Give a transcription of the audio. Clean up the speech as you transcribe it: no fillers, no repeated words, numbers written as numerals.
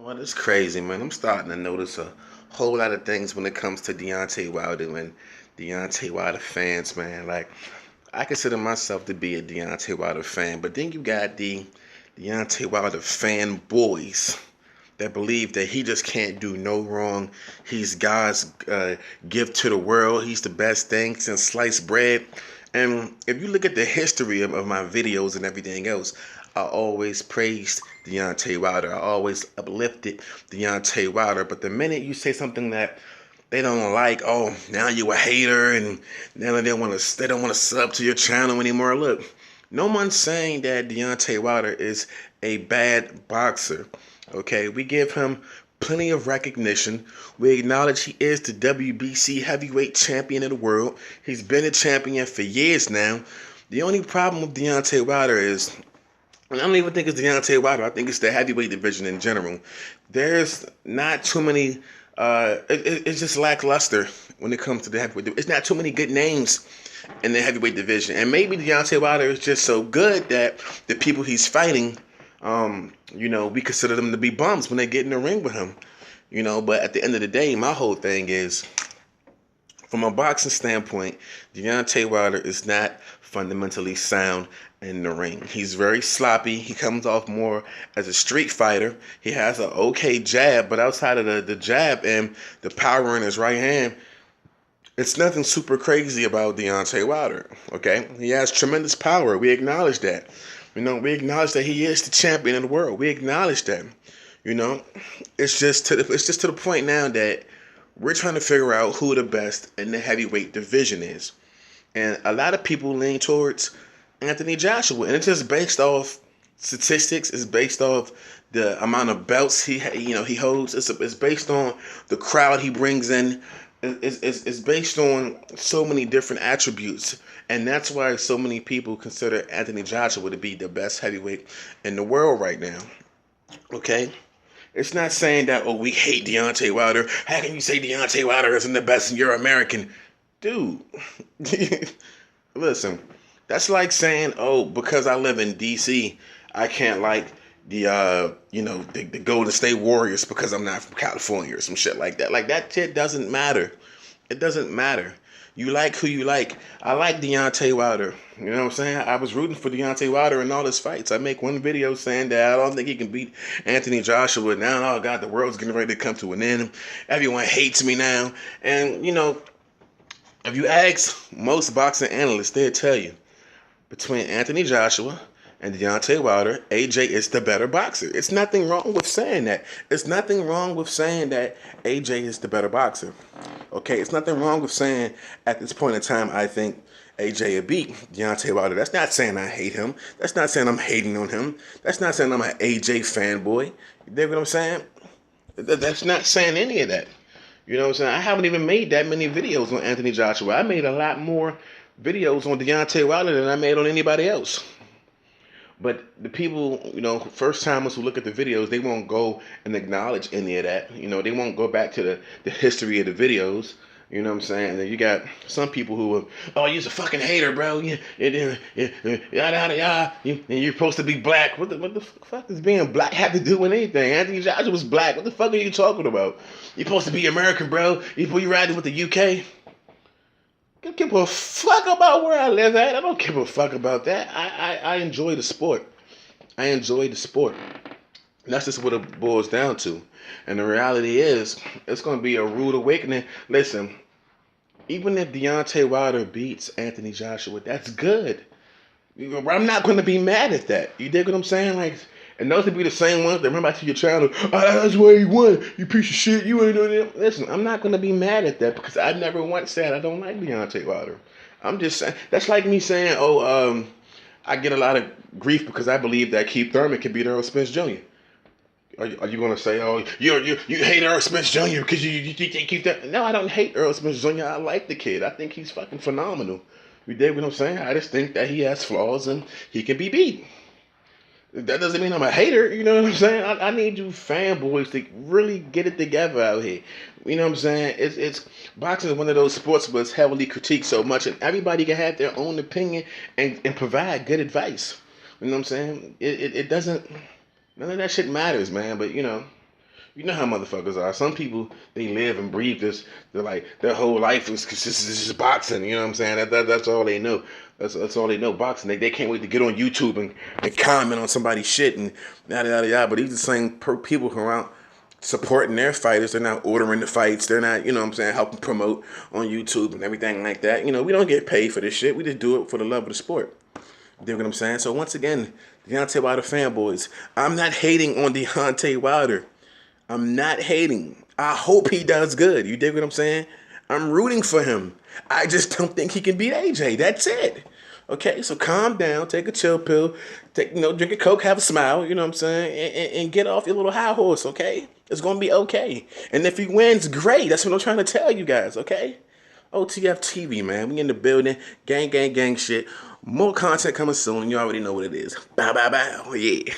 Well, it's crazy, man. I'm starting to notice a whole lot of things when it comes to Deontay Wilder and Deontay Wilder fans, man. Like, I consider myself to be a Deontay Wilder fan, but then you got the Deontay Wilder fanboys that believe that he just can't do no wrong. He's God's gift to the world. He's the best thing since sliced bread. And if you look at the history of my videos and everything else, I always praised Deontay Wilder. I always uplifted Deontay Wilder. But the minute you say something that they don't like, oh, now you a hater, and now they don't want to sub to your channel anymore. Look, no one's saying that Deontay Wilder is a bad boxer. Okay, we give him plenty of recognition. We acknowledge he is the WBC heavyweight champion of the world. He's been a champion for years now. The only problem with Deontay Wilder is, and I don't even think it's Deontay Wilder, I think it's the heavyweight division in general. There's not too many, it's just lackluster when it comes to the heavyweight division. It's not too many good names in the heavyweight division. And maybe Deontay Wilder is just so good that the people he's fighting, we consider them to be bums when they get in the ring with him. But at the end of the day, my whole thing is, from a boxing standpoint, Deontay Wilder is not fundamentally sound in the ring. He's very sloppy. He comes off more as a street fighter. He has an okay jab, but outside of the jab and the power in his right hand, it's nothing super crazy about Deontay Wilder, okay? He has tremendous power. We acknowledge that. We acknowledge that he is the champion of the world. We acknowledge that. It's just to the point now that we're trying to figure out who the best in the heavyweight division is. And a lot of people lean towards Anthony Joshua. And it's just based off statistics. It's based off the amount of belts he holds. It's based on the crowd he brings in. It's based on so many different attributes. And that's why so many people consider Anthony Joshua to be the best heavyweight in the world right now. Okay? It's not saying that, we hate Deontay Wilder. How can you say Deontay Wilder isn't the best and you're American? Dude, listen, that's like saying, because I live in D.C., I can't like the Golden State Warriors because I'm not from California or some shit like that. Like, that shit doesn't matter. It doesn't matter. You like who you like. I like Deontay Wilder. You know what I'm saying? I was rooting for Deontay Wilder in all his fights. I make one video saying that I don't think he can beat Anthony Joshua. Now, oh God, the world's getting ready to come to an end. Everyone hates me now. And, if you ask most boxing analysts, they'll tell you, between Anthony Joshua and Deontay Wilder, AJ is the better boxer. It's nothing wrong with saying that. It's nothing wrong with saying that AJ is the better boxer. Okay, it's nothing wrong with saying at this point in time, I think AJ will beat Deontay Wilder. That's not saying I hate him. That's not saying I'm hating on him. That's not saying I'm an AJ fanboy. You dig what I'm saying? That's not saying any of that. You know what I'm saying? I haven't even made that many videos on Anthony Joshua. I made a lot more videos on Deontay Wilder than I made on anybody else. But the people, first timers who look at the videos, they won't go and acknowledge any of that. They won't go back to the history of the videos. You know what I'm saying? And then you got some people who are, you're a fucking hater, bro. And you're supposed to be black. What the fuck does being black have to do with anything? Anthony Joshua was black. What the fuck are you talking about? You're supposed to be American, bro. You riding with the UK? I don't give a fuck about where I live at. I don't give a fuck about that. I enjoy the sport. I enjoy the sport. And that's just what it boils down to. And the reality is, it's going to be a rude awakening. Listen, even if Deontay Wilder beats Anthony Joshua, that's good. I'm not going to be mad at that. You dig what I'm saying? Like, and those would be the same ones that run back to your channel. That's why he won. You piece of shit. You ain't doing it. Listen, I'm not going to be mad at that because I never once said I don't like Deontay Wilder. I'm just saying, that's like me saying, I get a lot of grief because I believe that Keith Thurman can beat Earl Spence Jr. Are you going to say, you hate Earl Spence Jr. because you keep that? No, I don't hate Earl Spence Jr. I like the kid. I think he's fucking phenomenal. You dig what I'm saying? I just think that he has flaws and he can be beat. That doesn't mean I'm a hater. You know what I'm saying? I need you fanboys to really get it together out here. You know what I'm saying? It's boxing is one of those sports where it's heavily critiqued so much, and everybody can have their own opinion and provide good advice. You know what I'm saying? It doesn't. None of that shit matters, man. But You know how motherfuckers are. Some people, they live and breathe this. They're like, their whole life is just boxing. You know what I'm saying? That's all they know. That's all they know, boxing. They can't wait to get on YouTube and comment on somebody's shit and yada yada yada. But these are the same people who are out supporting their fighters. They're not ordering the fights. They're not, you know what I'm saying, helping promote on YouTube and everything like that. You know, we don't get paid for this shit. We just do it for the love of the sport. You dig what I'm saying? So once again, Deontay Wilder fanboys, I'm not hating on Deontay Wilder. I'm not hating. I hope he does good. You dig what I'm saying? I'm rooting for him. I just don't think he can beat AJ. That's it. Okay, so calm down, take a chill pill, drink a Coke, have a smile, you know what I'm saying, and get off your little high horse, okay? It's gonna be okay. And if he wins, great. That's what I'm trying to tell you guys, okay? OTF TV, man. We in the building. Gang, gang, gang shit. More content coming soon. You already know what it is. Bow, bow, bow. Yeah.